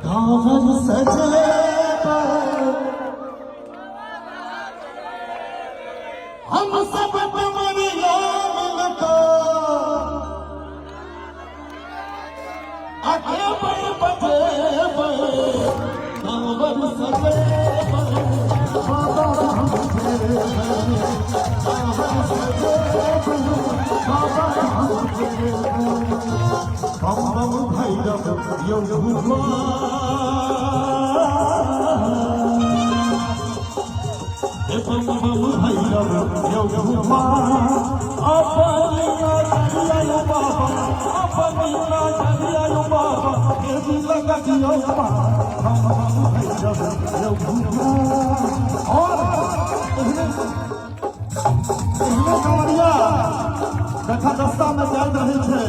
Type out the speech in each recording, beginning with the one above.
कांवर सजे हम सब डुमरिया मिलता आगे बढ़ बजे कांवर सजे बाबा हमसे कांवर सजे बाबा हमसे बम बम भैरव योगुआ बम बम भैरव योगुआ अपनिया जलिया बाबा अपनिया जलिया बाबा एदी लगा दियो बाबा बम बम भैरव योगुआ और कमरिया देखा रास्ता में जाइत रहे छे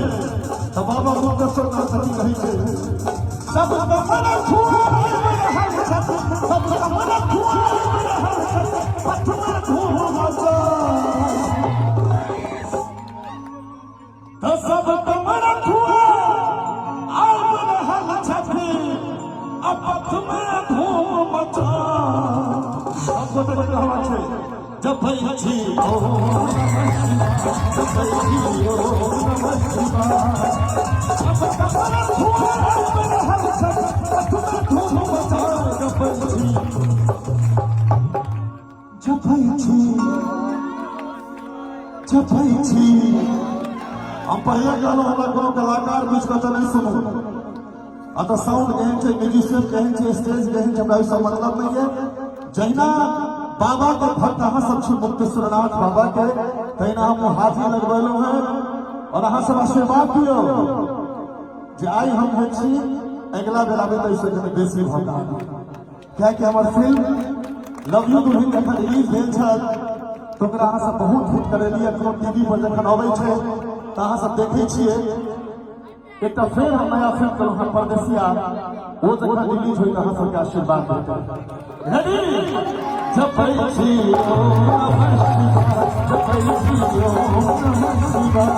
तो बाबा मुक्तेश्वर नाथ सती कही छे सब मन खुआ सब मन खुआ पत्थर धूम मचा तो सब मन खुआ आल रहल छथि अब पत्थर धूम मचा सब तो कहवा छे जपै छी ओ जपै छी ओ नमः शिवाय अब कमर खुआ रहल छथि पत्थर धूम मचा जपै छी हम पहले गाना हमरा कोनो कलाकार बीच कत नहीं सुनू अत साउंड केहन छै म्यूजिशियन केहन छै स्टेज केहन छै हमरा इससे मतलब नहीं है जहिना बाबा के भक्त अहाँ सब छी मुक्तेश्वरनाथ बाबा के तहिना हम हाथी लगबेलहुँ हैं और अहाँ सब आशीर्वाद दियो जे आई हम होइ छी अगला बेला में तो इससे कनी बेसी भक्त क्या कि हमर फिल्म लव यू दुल्हन जखन रिलीज भेल छल तो ओकरा अहाँ सब बहुत हिट करेलियै एखनो टीवी पर जखन अबै छै तऽ अहाँ सब देखै छियै एकटा फेर हम नया फिल्म केलहुँ हँ परदेसिया वो जखन रिलीज होई तऽ अहाँ सबके आशीर्वाद भेटत रेडी जपै छी ओ नमः शिवाय जपै छी ओ नमः शिवाय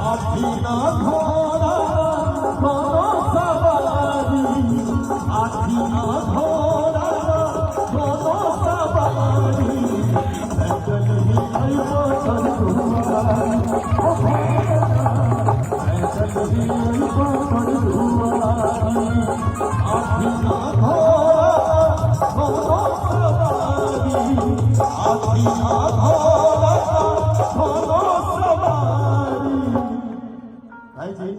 हाथी ना घोड़ा कोनो सवारी हाथी ना घोड़ा कोनो सवारी पैदल ही अइबो तरुआ पैदल ही अइबो तरुआ हाथी ना घोड़ा कोनो सवारी हाथी ना घोड़ा कोनो सवारी भाई जी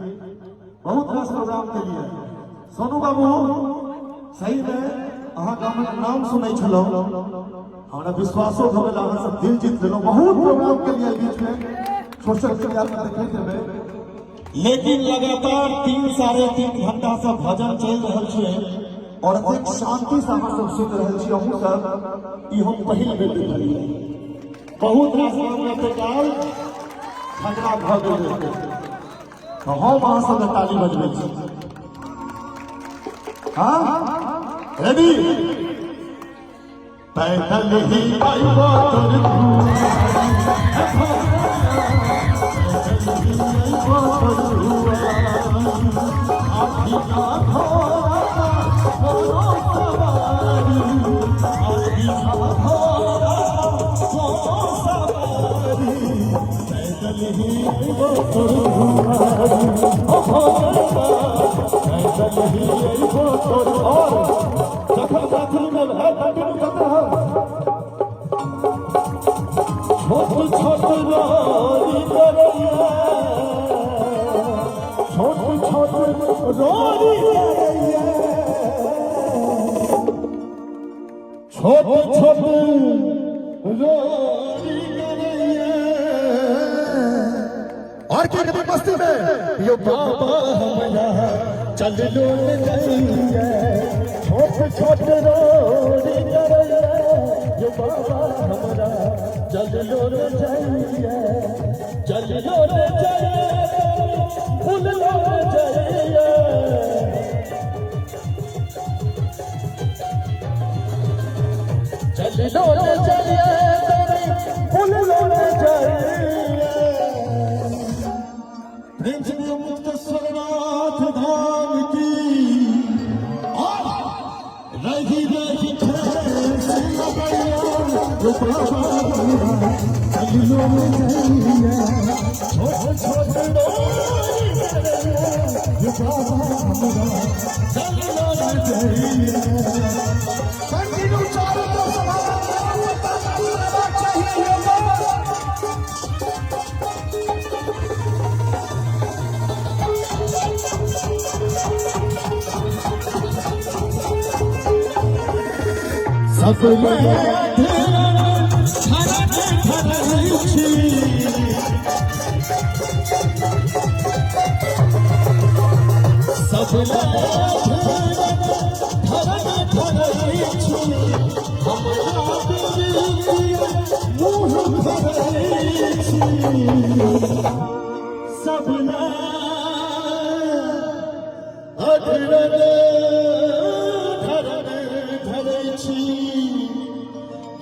बहुत खास प्रोग्राम के लिए सोनू बाबू सही में अहाँ गामक नाम सुनै छलहुँ हमरा विश्वासो भऽ गेल अहाँ सब दिल जीत लेलहुँ बहुत प्रोग्राम के लिए बीच में सोशल मीडिया पर देखैत हेबै लेकिन लगातार 3-3.5 घंटा से भजन चलि रहल छै और एतेक शांति से अहाँ सब सुनि रहल छी अहूँ सब ई हम पहिल बेर देखलियै बहुत रास काल झगड़ा भऽ गेल तो हम अहाँ सब ताली बजबै छी हाँ रेडी पैदल ही अइबो तरुआ हाथी ना घोड़ा कोनो सवारी हाथी ना घोड़ा कोनो सवारी पैदल ही अइबो तरुआ पैदल ही अइबो तरुआ जखन मैथिली में है कंटिन्यू करते हैं छोट छोट रोरी करैया छोट छोट रोरी करैया छोट छोट रोरी करैया और क्या कभी मस्ती में यो बाबा हमरा चल लो जाइए छोट छोट रोरी करैया यो बाबा हमरा चल लो जाइए चल लो जाइए फूल लो जाइए चल लो जाइए फूल लो जाइए प्रेम से मुक्त स्वर्गनाथ धाम की और रही रही छोटे छोटे कंटिन्यू चारों सब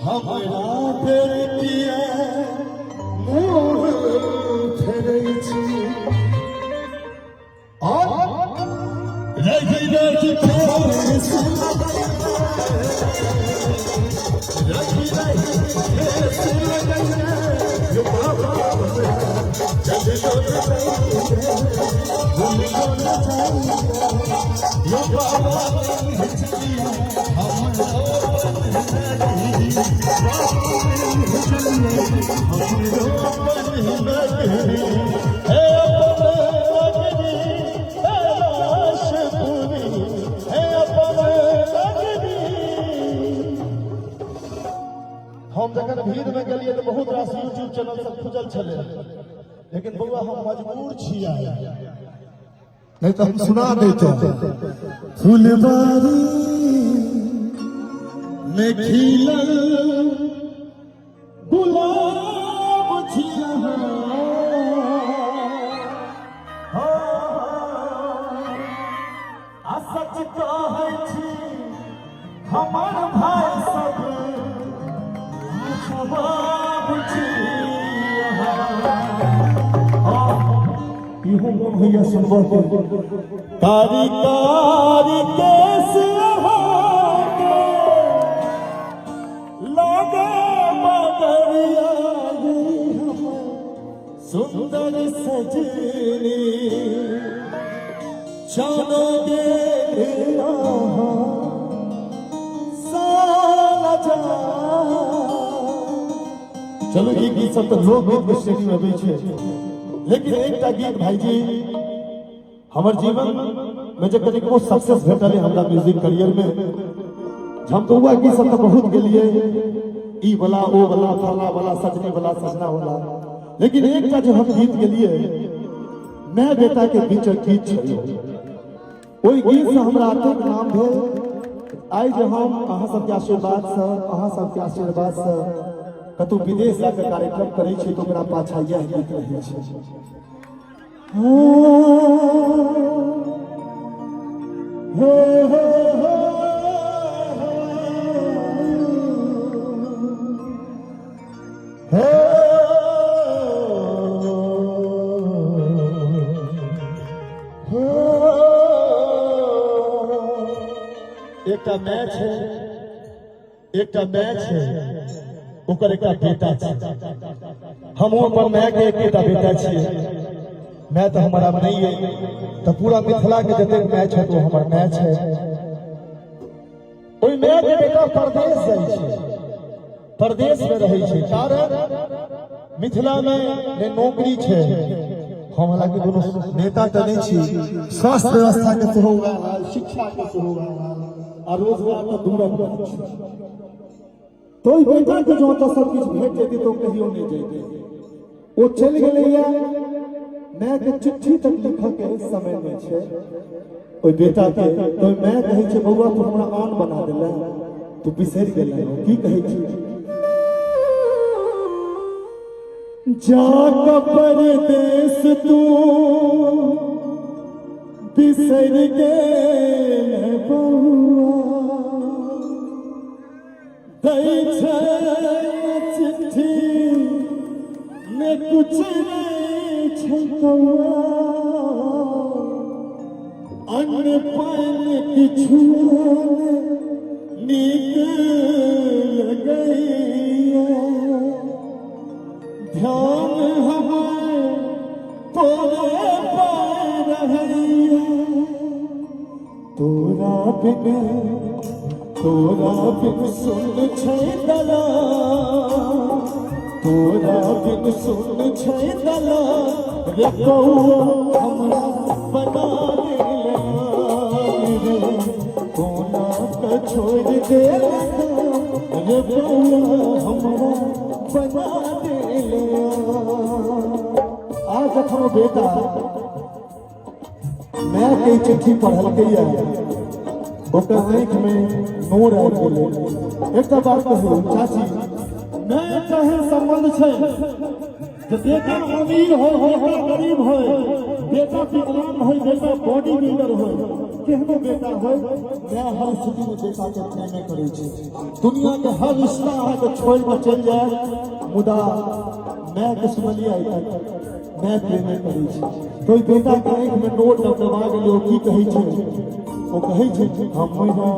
हमरा फेर किया मुँह फेरै छी और रही रही फेर से रही रही फेर से यो बाबा जब भूल न जाइए यो बाबा हम जखन भीड़ में गलिए तो बहुत रास यूट्यूब चैनल सब खुजल छले, लेकिन बउआ हम मजबूर छिया नहीं तो हम सुना देते। फुलबारी में खिलल गुलाब छिया आ सच कहै छी हमर भाई सब इहो मन होइया संभव कारी कारी केस लागे बदरिया सुंदर सजनी चलोगे साला जा। चलो ये गीत सब तो लोकगीत के श्रेणी में अबै छै, लेकिन एकटा गीत भाईजी हमर जीवन में जे कनिको सक्सेस भेटल है हमरा म्यूजिक करियर में, हम तो हुआ गीत सब तो बहुत गेलिए ई वाला ओ वाला फला वाला सजनी वाला सजना वाला, लेकिन एकटा जो हम गीत गेलिए मैं बेटा के बीच गीत छै, ओई गीत से हमरा अतेक नाम भेल। आइ जे हम अहाँ सबके आशीर्वाद से अहाँ सबके आशीर्वाद से कतौ विदेश जाकर कार्यक्रम करे छी तो ओकरा पाछा यह गीत रहै छै। एकटा मैच है, एकटा मैच है, ओकर एकटा बेटा छै, हम अपन माय के एकटा बेटा छियै। मैं तो हमारा नहीं है तो पूरा मिथिला के जते मैच है तो हमार मैच है। ओई मैच के बेटा परदेश जाइ छै, परदेश में रहै छै, कारण मिथिला में ने नौकरी छै। हम हालांकि कोनो नेता तो नहीं छी, स्वास्थ्य व्यवस्था के सेहो शिक्षा के सेहो आ रोजगार तो दूरक बात छै। तो बेटा के जो तो सब कुछ भेट जेती तो कहियो नहीं जेती, वो चल गेलैया मैं के चिट्ठी तक लिखऽ के समय में छै ओई बेटा के। तो मैं कहै छै बउआ तू हमरा आन बना देला, तू बिसरि गेला, की कहै छी जा परदेश तू बिसरि गेल बउआ, दै छै चिट्ठी में कुछ नहीं छै कौआ। अन्न पान किछुआन नीक लगैया ध्यान हमार तोरे पार रहैया तोरा बिन सुन छै दला तोरा बिन सुन छै दला रे कौआ हमरा बना दे कोना के छोड़ दे रे कौआ हमरा बना दे आज हम बेटा मैं कई चिट्ठी पढ़ल गया ओकर आँख में नोर आबि गेलै एकटा बात कहू चाची मैं कहे संबंध छै जे बेटा अमीर हो बेटा गरीब हो बेटा विकलांग हो बेटा बॉडी बिल्डर हो केहनो बेटा हो मैं हर स्थिति में बेटा के प्रेम करै छी दुनिया के हर रिश्ता अहाँके छोड़ि के चलि जाए मुदा मैं के सुनलियै मैं प्रेम करै छी तो बेटा के आँख में नोर दबा गेलै की कहै छै ओ कहै छै हमरा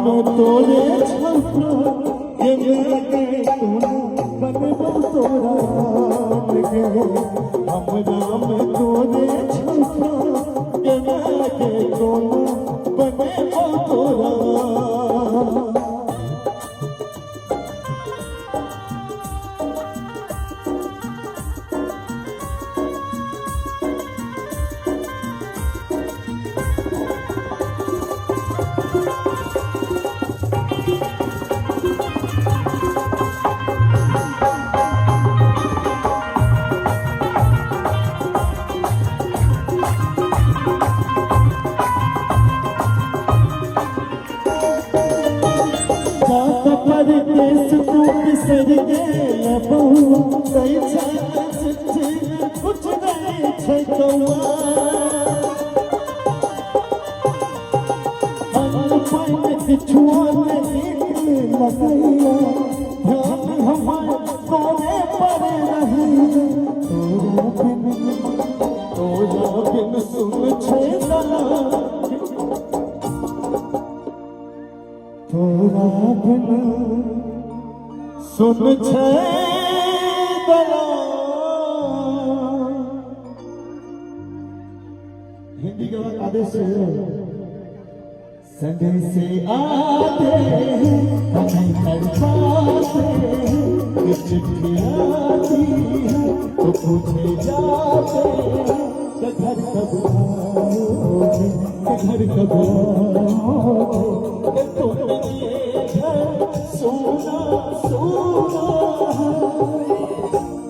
में तोरे छपरा के के तोरा बनबो तोरा के हमरा में तोरे छपरा के के तोरा बनबो तोरा सुन छै दला हिंदी का आदेश संडे से आते हमें तड़पाते चिट्ठी आती तो पूछे जाते कि घर कब आओगे घर कब आओगे तुमने सोना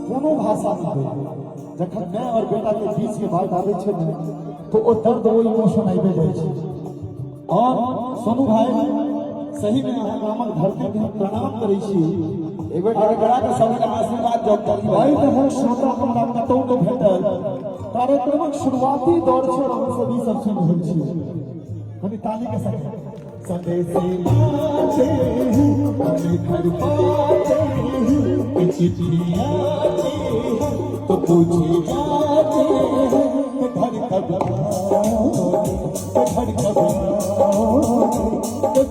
कोनो भाषा में जखन मैं और बेटा के बीच के बात आवे छै तो ओ दर्द वो इमोशन आबे जाय छै और सोनू भाई सही में अहाँ गामक धरती के प्रणाम करै छी एक बेर गड़गड़ा के सबके आशीर्वाद जब करी भाई तो है श्रोता हमरा कतौ तो भेटल कार्यक्रमक शुरुआती दौर छै हम सब ई सब सुनि रहल छी कनी ताली के संग संदेश आते हमें घर पाते चिट्ठी आती तो पूछे जाते घर कब घर कब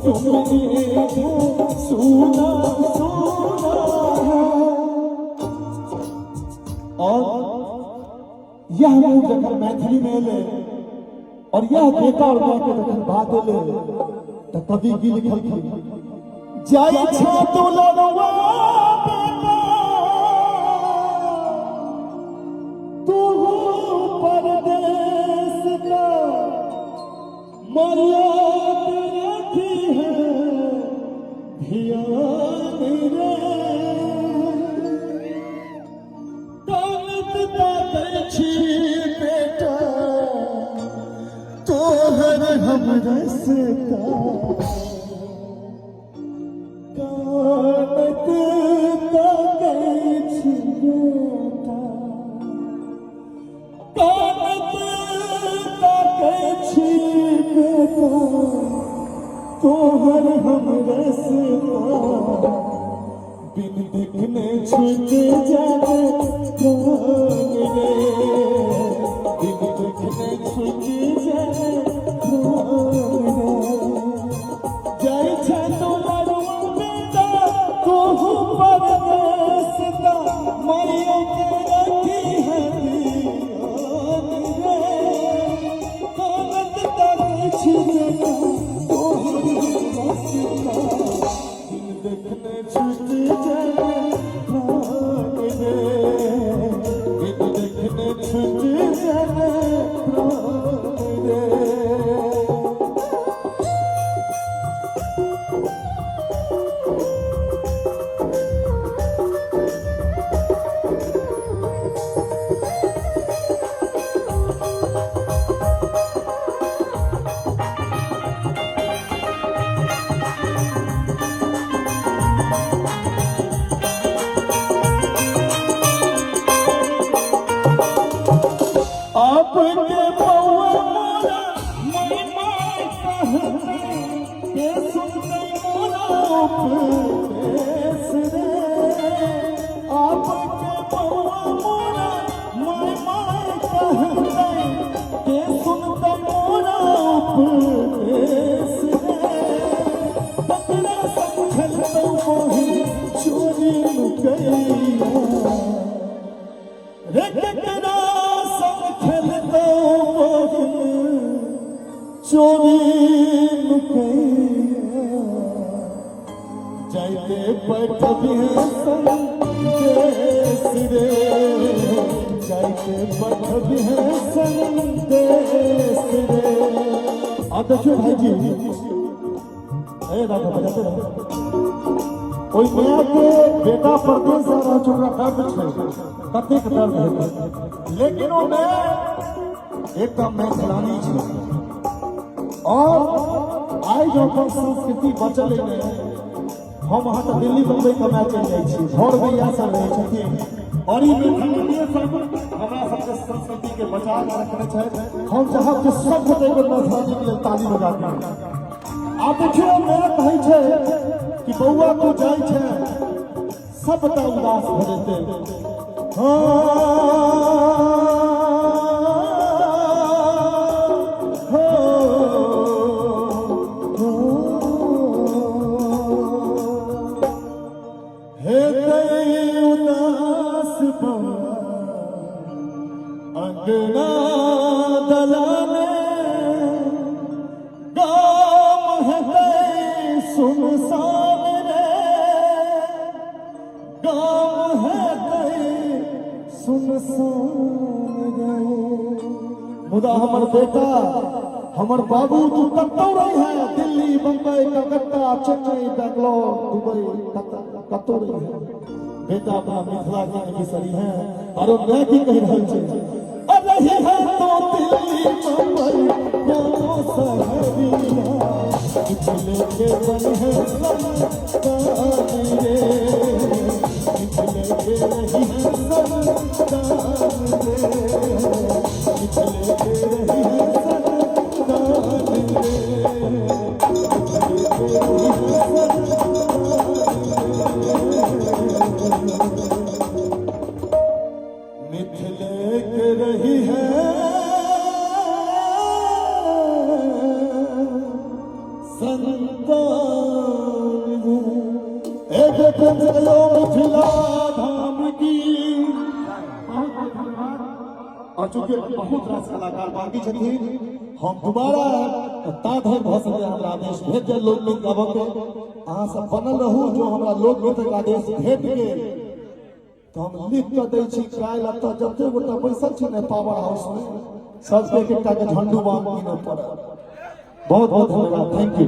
तुमने सुना और यह लोग जब मैथिली में ले और यह बेटा और माँ के जब बात ले तो कभी की लिखल थी जाय छा तू ललवा बेटा तू परदेस का मर्याद रखी है ध्यान रे दौलत दादर छी बेटा तोहर हम रसता कानत दादर छी बेटा कानत दादर छी बेटा तोहर हम रसता बिन देखने छूट जाए रे बिन देखने रे केकरा संग खेलतो चोरी नुकैया जाइते बैठबी है संदेश रे जाइते बैठबी है संदेश रे। आप देखिए भाई जी अरे दादा बजाते रहो कोई नया के बेटा परदेश जा रहा छोकरा दर्द छै कतेक दर्द हेतै लेकिन वो मैं एकटा मैथिलानी छै और आई जो अपन संस्कृति बचल है हम वहाँ तो दिल्ली बम्बई कमाए चल जाइ छी घर में इएह सब रहै छथिन और ई मैथिली सब हमरा सबके संस्कृति के बचा के रखने छै। हम चाहब कि सब गोटे के मैथिली के लेल ताली बजा दियौ। आप देखियो मैं कहै छै कि बौआ को जाइ छै सबटा उदास भ जेतै उदास अंगना दलाने गाम है सुनसान रे गाम है सुनसान रे मुदा हमर बेटा हमर बाबू तू कतौ रही है दिल्ली बम्बई कलकत्ता चेन्नई बेंगलोर दुबई कतौ रही है बेटा अपना मिथिला के बिसरी है और मैं की कह रहल छै रही है तो दिल्ली बम्बई कोनो शहरिया मिथिले के बन है संतान रे मिथिले के रही है संतान रे मिथिले के रही है संतान रे मिथिले के रही है संतान एक जयो मिथिला धाम की। और चूंकि बहुत रास कलाकार बाकी छथिन हम दोबारा ताधर भ सके हमरा आदेश भेट जाय लोकगीत गाबऽ के अहाँ सब बनल रहू जो हमरा लोकगीत आदेश भेट गेल तो हम लिख के दै छी काल्हि एतऽ जते गोटा बैसल छी ने पावर हाउस में सबके एकटा के झंडू बांध कीनऽ पड़त। बहुत बहुत धन्यवाद थैंक यू।